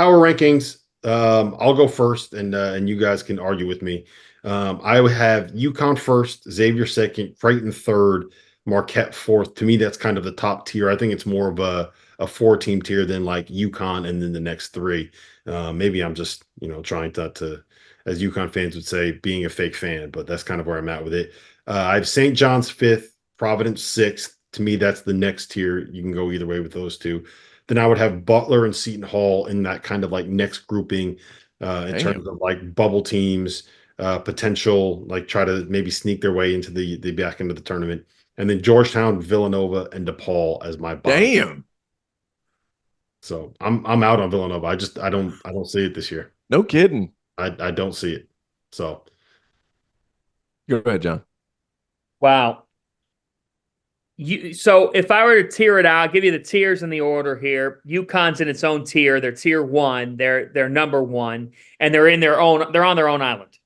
Power rankings. I'll go first, and you guys can argue with me. I would have UConn first, Xavier second, Creighton third, Marquette fourth. To me, that's kind of the top tier. I think it's more of a four-team tier than like UConn and then the next three. Maybe I'm just trying to, as UConn fans would say, being a fake fan, but that's kind of where I'm at with it. I have St. John's fifth, Providence sixth. To me, that's the next tier. You can go either way with those two. Then I would have Butler and Seton Hall in that kind of like next grouping in terms Damn. of like bubble teams, potential, like try to maybe sneak their way into the back end of the tournament. And then Georgetown, Villanova, and DePaul as my bottom. Damn. So I'm out on Villanova. I don't see it this year. No kidding. I don't see it. So Go ahead, John. Wow. So if I were to tier it out, I'll give you the tiers in the order here. UConn's in its own tier. They're tier one. They're number one, and they're on their own island.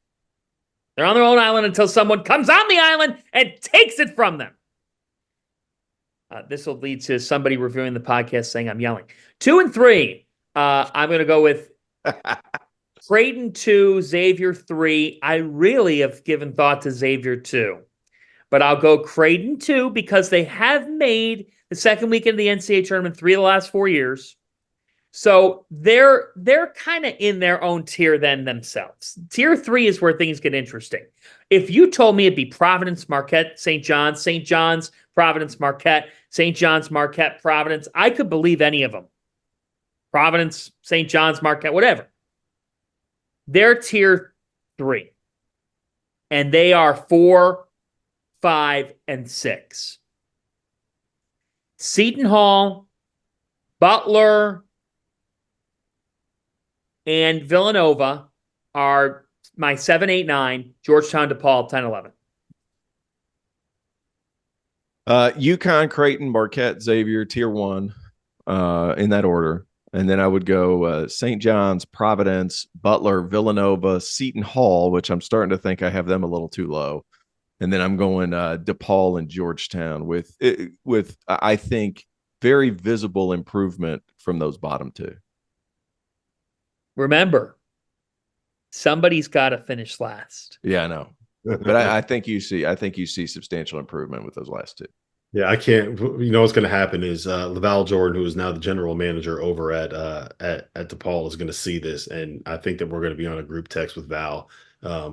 They're on their own island until someone comes on the island and takes it from them. This will lead to somebody reviewing the podcast saying I'm yelling. 2 and 3. I'm going to go with Creighton 2, Xavier 3. I really have given thought to Xavier 2. But I'll go Creighton 2 because they have made the second weekend of the NCAA tournament 3 of the last 4 years. So they're kind of in their own tier then themselves. Tier 3 is where things get interesting. If you told me it'd be Providence, Marquette, St. John's, Providence, Marquette, St. John's, Marquette, Providence, I could believe any of them. Providence, St. John's, Marquette, whatever. They're tier 3. And they are 4, 5, and 6. Seton Hall, Butler, and Villanova are my 7, 8, 9. Georgetown, DePaul, 10, 11. UConn, Creighton, Marquette, Xavier, tier one, in that order. And then I would go St. John's, Providence, Butler, Villanova, Seton Hall, which I'm starting to think I have them a little too low. And then I'm going DePaul and Georgetown with I think very visible improvement from those bottom two. Remember, somebody's got to finish last. Yeah, I know, but I think you see substantial improvement with those last two. yeah, I can't. What's going to happen is Laval Jordan, who is now the general manager over at DePaul, is going to see this, and I think that we're going to be on a group text with Val,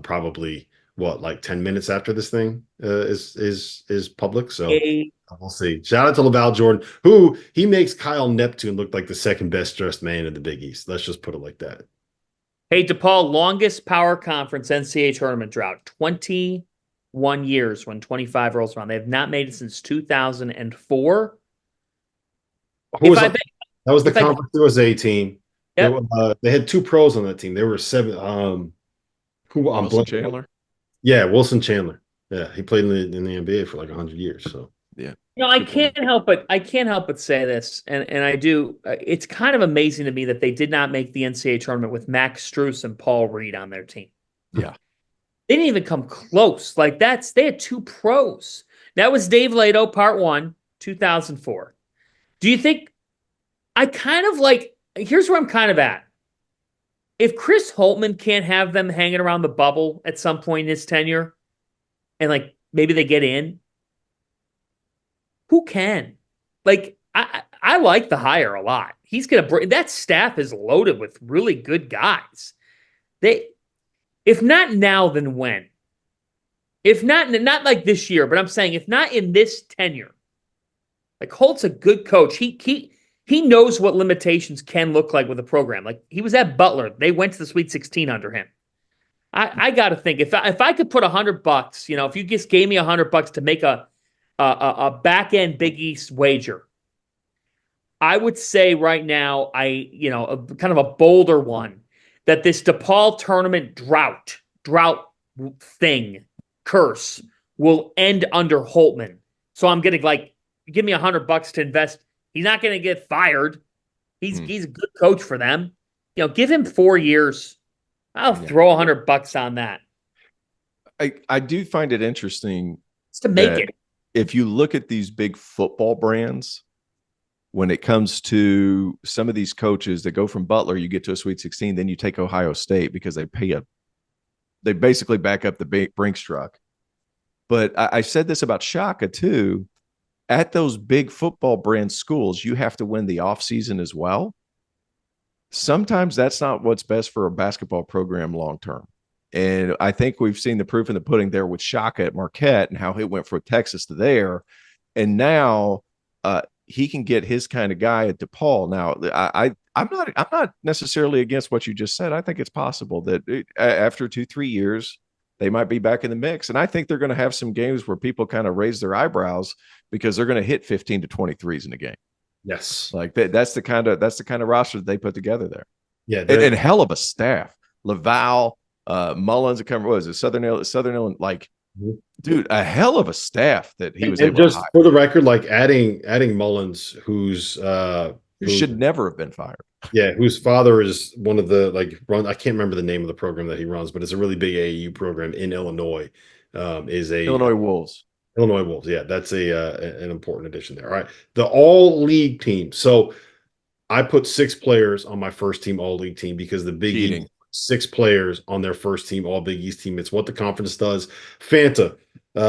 probably like 10 minutes after this thing is public. So we'll see. Shout out to Laval Jordan, who he makes Kyle Neptune look like the second best dressed man in the Big East. Let's just put it like that. Hey, DePaul, longest power conference NCAA tournament drought, 21 years when 25 rolls around. They have not made it since 2004. That was the Conference USA team. Yep. They had two pros on that team. They were seven. Wilson Chandler. Yeah, Wilson Chandler. Yeah, he played in the NBA for like 100 years. So yeah. I can't help but say this, and I do. It's kind of amazing to me that they did not make the NCAA tournament with Max Strus and Paul Reed on their team. Yeah, they didn't even come close. Like they had two pros. That was Dave Lato, Part 1, 2004. Do you think? I kind of like. Here's where I'm kind of at. If Chris Holtmann can't have them hanging around the bubble at some point in his tenure, and like maybe they get in. Who can? Like, I like the hire a lot. He's going to bring that staff is loaded with really good guys. If not now, then when? If not like this year, but I'm saying if not in this tenure, like Holt's a good coach. He knows what limitations can look like with a program. Like he was at Butler. They went to the Sweet 16 under him. I got to think if I could put $100, if you just gave me $100 to make a back end Big East wager, I would say right now, kind of a bolder one, that this DePaul tournament drought thing curse will end under Holtmann. So I'm gonna give me $100 to invest. He's not gonna get fired. He's a good coach for them. Give him 4 years. I'll throw $100 on that. I do find it interesting to make it. If you look at these big football brands, when it comes to some of these coaches that go from Butler, you get to a Sweet 16, then you take Ohio State because they basically back up the Brinks truck. But I said this about Shaka too. At those big football brand schools, you have to win the offseason as well. Sometimes that's not what's best for a basketball program long term. And I think we've seen the proof in the pudding there with Shaka at Marquette and how he went from Texas to there. And now he can get his kind of guy at DePaul. Now, I'm not necessarily against what you just said. I think it's possible that after 2-3 years, they might be back in the mix. And I think they're going to have some games where people kind of raise their eyebrows because they're going to hit 15 to 23s in a game. Yes. Like that's the kind of roster that they put together there. Yeah. And hell of a staff. Laval, Mullins, was it Southern Illinois? Like, dude, a hell of a staff that he was able just to hire. For the record, like adding Mullins, who should never have been fired. Yeah, whose father is one of the I can't remember the name of the program that he runs, but it's a really big AAU program in Illinois. Illinois Wolves. Illinois Wolves, yeah, that's an important addition there. All right, the all league team. So I put 6 players on my first team all league team because the Big East, 6 players on their first team all Big East team. It's what the conference does. Fanta,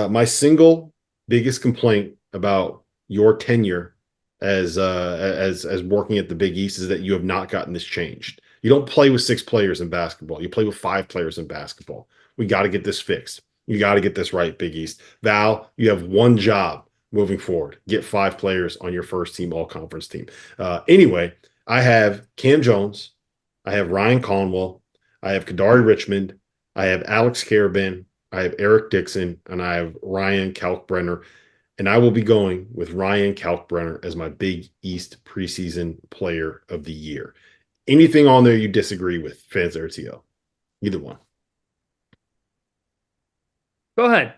my single biggest complaint about your tenure as working at the Big East is that you have not gotten this changed. You don't play with 6 players in basketball. You play with 5 players in basketball. We got to get this fixed. You got to get this right, Big East. Val, you have one job moving forward. Get 5 players on your first team all-conference team. Anyway, I have Cam Jones. I have Ryan Conwell. I have Kadari Richmond. I have Alex Caravan. I have Eric Dixon. And I have Ryan Kalkbrenner. And I will be going with Ryan Kalkbrenner as my Big East preseason player of the year. Anything on there you disagree with, Fans RTO? Either one. Go ahead.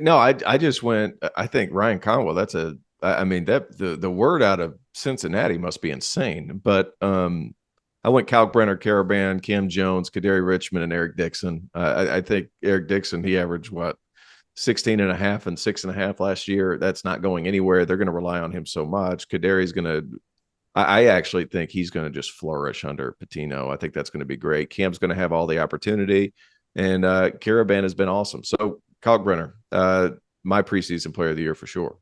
No, I just went. I think Ryan Conwell. The word out of Cincinnati must be insane. But I went Kalkbrenner, Caravan, Cam Jones, Kadari Richmond, and Eric Dixon. I think Eric Dixon, he averaged 16 and a half and 6.5 last year. That's not going anywhere. They're going to rely on him so much. Kadari's going to. I actually think he's going to just flourish under Pitino. I think that's going to be great. Cam's going to have all the opportunity. And Caravan has been awesome. So Kalkbrenner, my preseason player of the year for sure.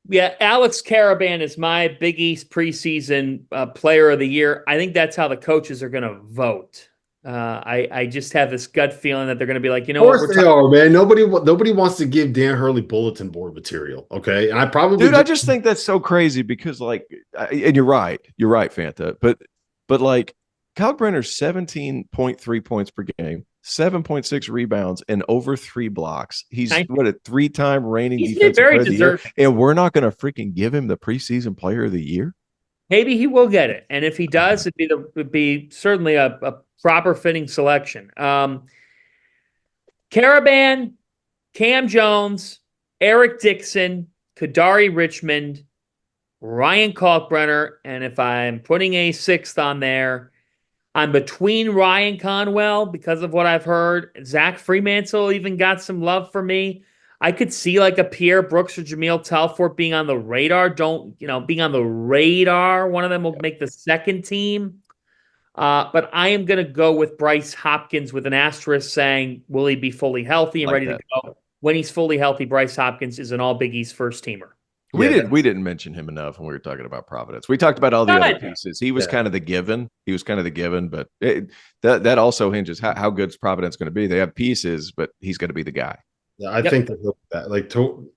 Yeah, Alex Caravan is my Big East preseason player of the year. I think that's how the coaches are going to vote. I just have this gut feeling that they're going to be like, you know, of course they are, man. Nobody wants to give Dan Hurley bulletin board material. Okay, and I just think that's so crazy because, and you're right, Fanta, but like. Kalkbrenner's 17.3 points per game, 7.6 rebounds, and over 3 blocks. He's a 3-time reigning defensive player of the year, and we're not going to freaking give him the preseason player of the year? Maybe he will get it, and if he does, it'd be certainly a proper fitting selection. Caravan, Cam Jones, Eric Dixon, Kadari Richmond, Ryan Kalkbrenner, and if I'm putting a 6th on there, I'm between Ryan Conwell because of what I've heard. Zach Fremantle even got some love for me. I could see like a Pierre Brooks or Jameel Telfort being on the radar. Being on the radar. One of them will make the second team. But I am going to go with Bryce Hopkins with an asterisk saying, will he be fully healthy and ready to go? When he's fully healthy, Bryce Hopkins is an all Big East first teamer. We didn't mention him enough when we were talking about Providence. We talked about all the other pieces. He was kind of the given. But that also hinges how good is Providence going to be. They have pieces, but he's going to be the guy. Yeah, I think that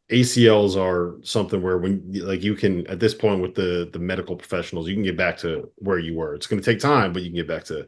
ACLs are something where when you can at this point with the medical professionals, you can get back to where you were. It's going to take time, but you can get back to